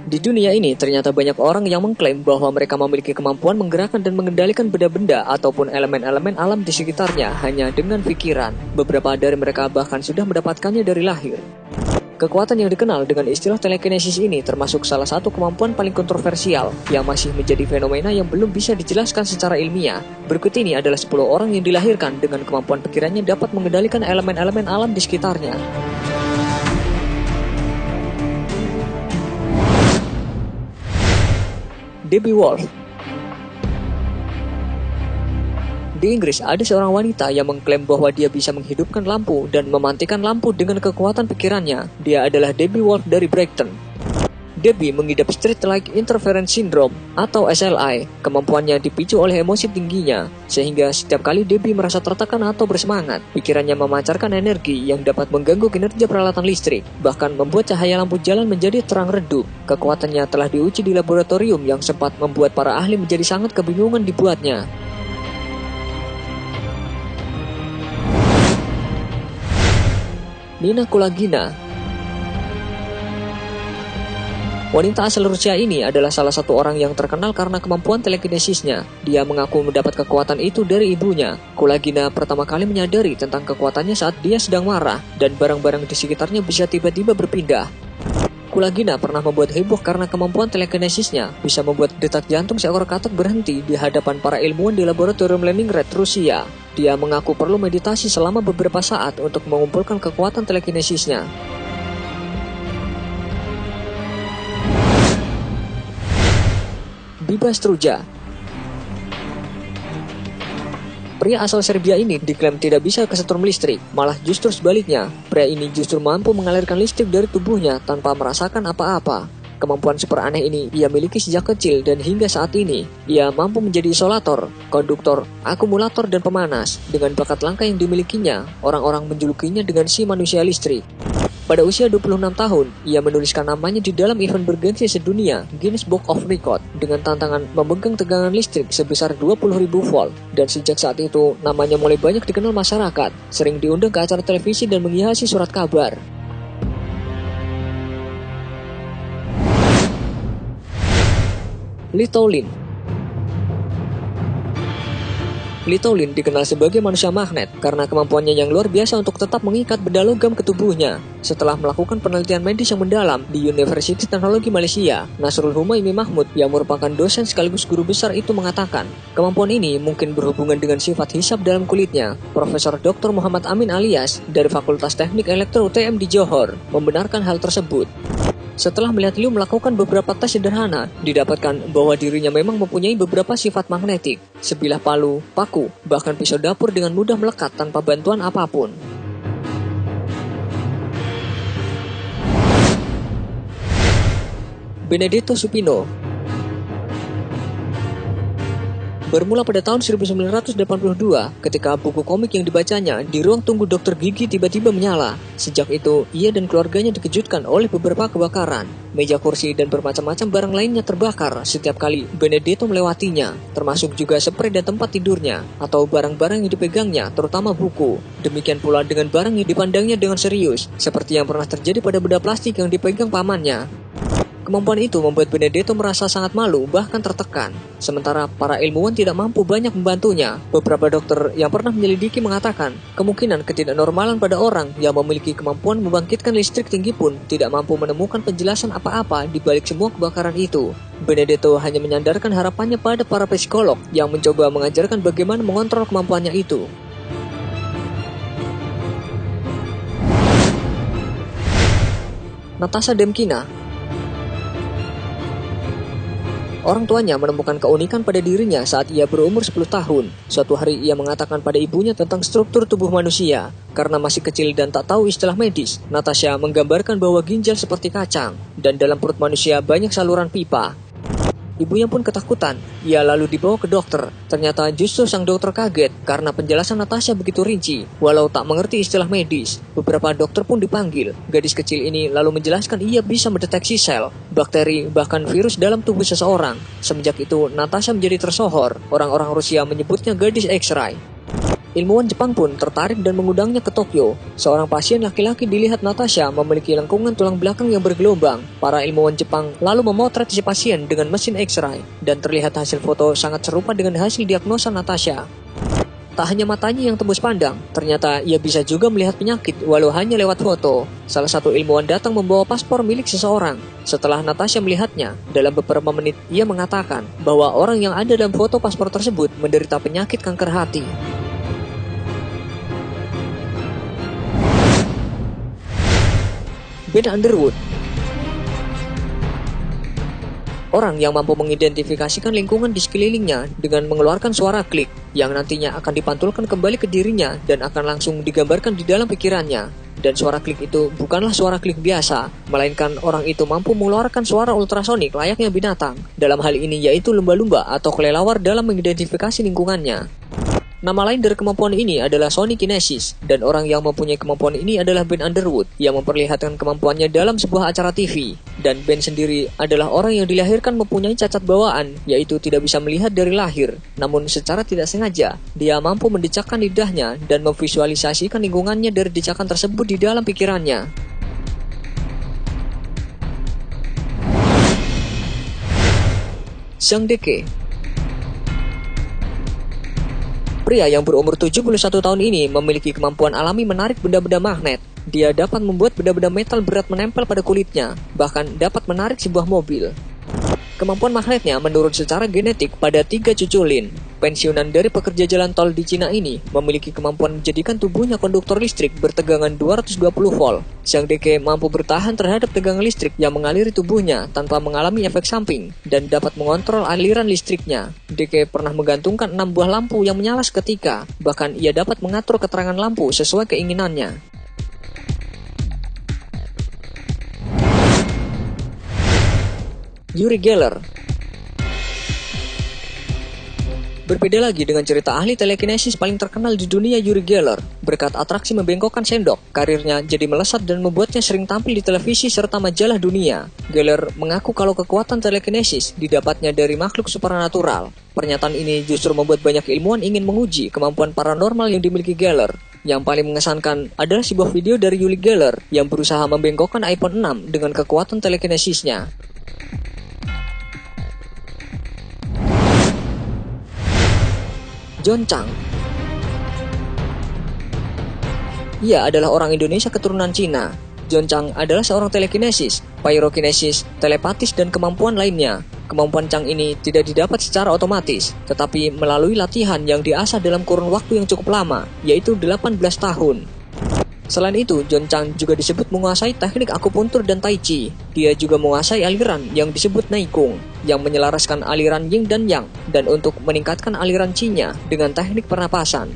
Di dunia ini ternyata banyak orang yang mengklaim bahwa mereka memiliki kemampuan menggerakkan dan mengendalikan benda-benda ataupun elemen-elemen alam di sekitarnya hanya dengan pikiran. Beberapa dari mereka bahkan sudah mendapatkannya dari lahir. Kekuatan yang dikenal dengan istilah telekinesis ini termasuk salah satu kemampuan paling kontroversial yang masih menjadi fenomena yang belum bisa dijelaskan secara ilmiah. Berikut ini adalah 10 orang yang dilahirkan dengan kemampuan pikirannya dapat mengendalikan elemen-elemen alam di sekitarnya. Debbie Wolf. Di Inggris, ada seorang wanita yang mengklaim bahwa dia bisa menghidupkan lampu dan mematikan lampu dengan kekuatan pikirannya. Dia adalah Debbie Wolf dari Brighton. Debbie mengidap Street-like Interference Syndrome atau SLI. Kemampuannya dipicu oleh emosi tingginya, sehingga setiap kali Debbie merasa tertekan atau bersemangat, pikirannya memancarkan energi yang dapat mengganggu kinerja peralatan listrik, bahkan membuat cahaya lampu jalan menjadi terang redup. Kekuatannya telah diuji di laboratorium yang sempat membuat para ahli menjadi sangat kebingungan dibuatnya. Nina Kulagina. Wanita asal Rusia ini adalah salah satu orang yang terkenal karena kemampuan telekinesisnya. Dia mengaku mendapat kekuatan itu dari ibunya. Kulagina pertama kali menyadari tentang kekuatannya saat dia sedang marah dan barang-barang di sekitarnya bisa tiba-tiba berpindah. Kulagina pernah membuat heboh karena kemampuan telekinesisnya bisa membuat detak jantung seekor katak berhenti di hadapan para ilmuwan di laboratorium Leningrad, Rusia. Dia mengaku perlu meditasi selama beberapa saat untuk mengumpulkan kekuatan telekinesisnya. Biba Struja. Pria asal Serbia ini diklaim tidak bisa kesetrum listrik, malah justru sebaliknya. Pria ini justru mampu mengalirkan listrik dari tubuhnya tanpa merasakan apa-apa. Kemampuan super aneh ini ia miliki sejak kecil dan hingga saat ini. Ia mampu menjadi isolator, konduktor, akumulator, dan pemanas. Dengan bakat langka yang dimilikinya, orang-orang menjulukinya dengan si manusia listrik. Pada usia 26 tahun, ia menuliskan namanya di dalam event bergengsi sedunia, Guinness Book of Record, dengan tantangan memegang tegangan listrik sebesar 20.000 volt. Dan sejak saat itu, namanya mulai banyak dikenal masyarakat, sering diundang ke acara televisi dan menghiasi surat kabar. Lee Tolin. Lee Tolin dikenal sebagai manusia magnet karena kemampuannya yang luar biasa untuk tetap mengikat benda logam ke tubuhnya. Setelah melakukan penelitian medis yang mendalam di Universiti Teknologi Malaysia, Nasrul Humaimi Mahmud yang merupakan dosen sekaligus guru besar itu mengatakan, kemampuan ini mungkin berhubungan dengan sifat hisab dalam kulitnya. Profesor Dr. Muhammad Amin Alias dari Fakultas Teknik Elektro UTM di Johor membenarkan hal tersebut. Setelah melihat Liu melakukan beberapa tes sederhana, didapatkan bahwa dirinya memang mempunyai beberapa sifat magnetik. Sebilah palu, paku, bahkan pisau dapur dengan mudah melekat tanpa bantuan apapun. Benedetto Supino. Bermula pada tahun 1982, ketika buku komik yang dibacanya di ruang tunggu dokter gigi tiba-tiba menyala. Sejak itu, ia dan keluarganya dikejutkan oleh beberapa kebakaran. Meja kursi dan bermacam-macam barang lainnya terbakar setiap kali Benedetto melewatinya, termasuk juga spray dan tempat tidurnya, atau barang-barang yang dipegangnya, terutama buku. Demikian pula dengan barang yang dipandangnya dengan serius, seperti yang pernah terjadi pada benda plastik yang dipegang pamannya. Kemampuan itu membuat Benedetto merasa sangat malu, bahkan tertekan. Sementara para ilmuwan tidak mampu banyak membantunya. Beberapa dokter yang pernah menyelidiki mengatakan, kemungkinan ketidaknormalan pada orang yang memiliki kemampuan membangkitkan listrik tinggi pun tidak mampu menemukan penjelasan apa-apa di balik semua kebakaran itu. Benedetto hanya menyandarkan harapannya pada para psikolog yang mencoba mengajarkan bagaimana mengontrol kemampuannya itu. Natasha Demkina. Orang tuanya menemukan keunikan pada dirinya saat ia berumur 10 tahun. Suatu hari ia mengatakan pada ibunya tentang struktur tubuh manusia. Karena masih kecil dan tak tahu istilah medis, Natasha menggambarkan bahwa ginjal seperti kacang, dan dalam perut manusia banyak saluran pipa. Ibunya pun ketakutan. Ia lalu dibawa ke dokter. Ternyata justru sang dokter kaget karena penjelasan Natasha begitu rinci, walau tak mengerti istilah medis. Beberapa dokter pun dipanggil. Gadis kecil ini lalu menjelaskan ia bisa mendeteksi sel, bakteri, bahkan virus dalam tubuh seseorang. Semenjak itu, Natasha menjadi tersohor. Orang-orang Rusia menyebutnya gadis X-ray. Ilmuwan Jepang pun tertarik dan mengundangnya ke Tokyo. Seorang pasien laki-laki dilihat Natasha memiliki lengkungan tulang belakang yang bergelombang. Para ilmuwan Jepang lalu memotret si pasien dengan mesin X-ray, dan terlihat hasil foto sangat serupa dengan hasil diagnosa Natasha. Tak hanya matanya yang tembus pandang, ternyata ia bisa juga melihat penyakit walau hanya lewat foto. Salah satu ilmuwan datang membawa paspor milik seseorang. Setelah Natasha melihatnya, dalam beberapa menit ia mengatakan bahwa orang yang ada dalam foto paspor tersebut menderita penyakit kanker hati. Ben Underwood, orang yang mampu mengidentifikasikan lingkungan di sekelilingnya dengan mengeluarkan suara klik yang nantinya akan dipantulkan kembali ke dirinya dan akan langsung digambarkan di dalam pikirannya. Dan suara klik itu bukanlah suara klik biasa, melainkan orang itu mampu mengeluarkan suara ultrasonik layaknya binatang. Dalam hal ini yaitu lumba-lumba atau kelelawar dalam mengidentifikasi lingkungannya. Nama lain dari kemampuan ini adalah Sonic Kinesis, dan orang yang mempunyai kemampuan ini adalah Ben Underwood yang memperlihatkan kemampuannya dalam sebuah acara TV. Dan Ben sendiri adalah orang yang dilahirkan mempunyai cacat bawaan, yaitu tidak bisa melihat dari lahir. Namun secara tidak sengaja, dia mampu mendecakkan lidahnya dan memvisualisasikan lingkungannya dari decakan tersebut di dalam pikirannya. Zhang Deke, pria yang berumur 71 tahun ini memiliki kemampuan alami menarik benda-benda magnet. Dia dapat membuat benda-benda metal berat menempel pada kulitnya, bahkan dapat menarik sebuah mobil. Kemampuan magnetnya menurun secara genetik pada 3 cucu Lin. Pensiunan dari pekerja jalan tol di Cina ini memiliki kemampuan menjadikan tubuhnya konduktor listrik bertegangan 220 volt. Zhang Deke mampu bertahan terhadap tegangan listrik yang mengaliri tubuhnya tanpa mengalami efek samping dan dapat mengontrol aliran listriknya. Deke pernah menggantungkan 6 buah lampu yang menyala seketika, bahkan ia dapat mengatur keterangan lampu sesuai keinginannya. Uri Geller. Berbeda lagi dengan cerita ahli telekinesis paling terkenal di dunia, Uri Geller. Berkat atraksi membengkokkan sendok, karirnya jadi melesat dan membuatnya sering tampil di televisi serta majalah dunia. Geller mengaku kalau kekuatan telekinesis didapatnya dari makhluk supernatural. Pernyataan ini justru membuat banyak ilmuwan ingin menguji kemampuan paranormal yang dimiliki Geller. Yang paling mengesankan adalah sebuah video dari Uri Geller yang berusaha membengkokkan iPhone 6 dengan kekuatan telekinesisnya. John Chang. Ia adalah orang Indonesia keturunan Cina. John Chang adalah seorang telekinesis, pyrokinesis, telepatis, dan kemampuan lainnya. Kemampuan Chang ini tidak didapat secara otomatis, tetapi melalui latihan yang diasah dalam kurun waktu yang cukup lama, yaitu 18 tahun. Selain itu, John Chang juga disebut menguasai teknik akupuntur dan tai chi. Dia juga menguasai aliran yang disebut Neikung, yang menyelaraskan aliran yin dan yang, dan untuk meningkatkan aliran chi-nya dengan teknik pernapasan.